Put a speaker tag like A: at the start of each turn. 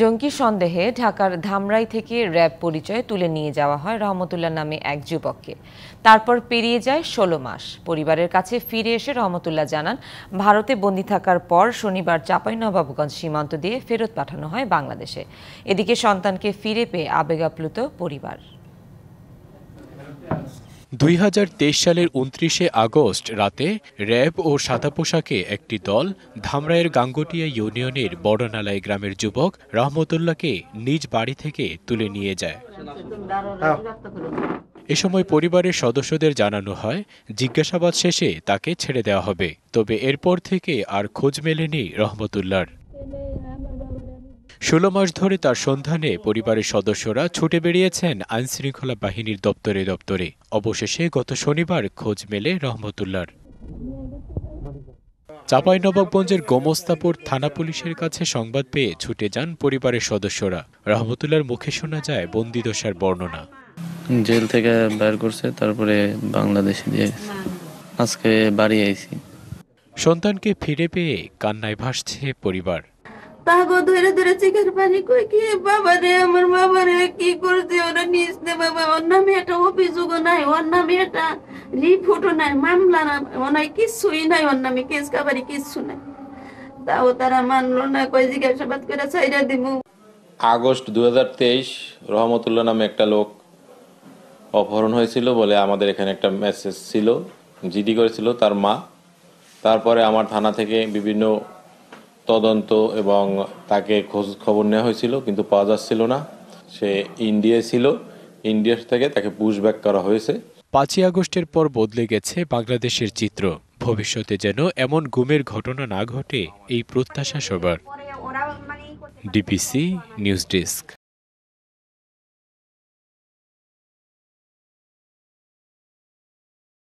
A: জঙ্গি সন্দেহে ঢাকার ধামরাই থেকে র্যাব পরিচয় তুলে নিয়ে যাওয়া হয় রহমতুল্লাহ নামে এক যুবককে। তারপর পেরিয়ে যায় ১৬ মাস। পরিবারের কাছে ফিরে এসে রহমতুল্লাহ জানান, ভারতে বন্দী থাকার পর শনিবার চাঁপাইনবাবগঞ্জ সীমান্ত দিয়ে ফেরত পাঠানো হয় বাংলাদেশে। এদিকে সন্তানকে ফিরে পেয়ে আবেগাপ্লুত পরিবার।
B: ২০২৩ সালের ২৯শে আগস্ট রাতে র্যাব ও সাদা পোশাকে একটি দল ধামরাইয়ের গাঙ্গুটিয়া ইউনিয়নের বড়নালাই গ্রামের যুবক রহমতুল্লাহকে নিজ বাড়ি থেকে তুলে নিয়ে যায়। এ সময় পরিবারের সদস্যদের জানানো হয়, জিজ্ঞাসাবাদ শেষে তাকে ছেড়ে দেওয়া হবে। তবে এরপর থেকে আর খোঁজ মেলেনি রহমতুল্লাহর। ১৬ মাস ধরে তার সন্ধানে পরিবারের সদস্যরা ছুটে বেরিয়েছেন আইনশৃঙ্খলা বাহিনীর দপ্তরে দপ্তরে। অবশেষে গত শনিবার খোঁজ মেলে রহমতুল্লাহর। চাঁপাইনবাবগঞ্জের গোমস্তাপুর থানা পুলিশের কাছে সংবাদ পেয়ে ছুটে যান পরিবারের সদস্যরা। রহমতুল্লাহর মুখে শোনা যায় বন্দিদশার বর্ণনা।
C: জেল থেকে বের করছে, তারপরে বাংলাদেশে দিয়ে আজকে বাড়ি আইছি।
B: সন্তানকে ফিরে পেয়ে কান্নায় ভাসছে পরিবার।
D: তাগো ধরে ধরে চোখের পানি কই কি বাবা রে, আমার বাবা রে কি করছে ওরা নিস নে বাবা। ওর নামে একটা অভিযোগও নাই, ওর নামে একটা রিপোর্টও নাই, মামলা না ওনাই কিছুই নাই, ওর নামে কেস কাবারি কিছু নাই। তাও তারা মানলো না, কই জিজ্ঞাসাবাদ করে ছাইরা দিব।
E: আগস্ট ২০২৩ রহমতুল্লাহ নামে একটা লোক অপহরণ হয়েছিল বলে আমাদের এখানে একটা মেসেজ ছিল, জিডি করেছিল তার মা। তারপরে আমার থানা থেকে বিভিন্ন তদন্ত এবং তাকে খোঁজ খবর নেওয়া হয়েছিল, কিন্তু পাওয়া যাচ্ছিল না। সে ইন্ডিয়ায় ছিল, ইন্ডিয়া থেকে তাকে পুশব্যাক করা হয়েছে।
B: ৫ই আগস্টের পর বদলে গেছে বাংলাদেশের চিত্র। ভবিষ্যতে যেন এমন গুমের ঘটনা না ঘটে, এই প্রত্যাশা সবার। DPC news desk.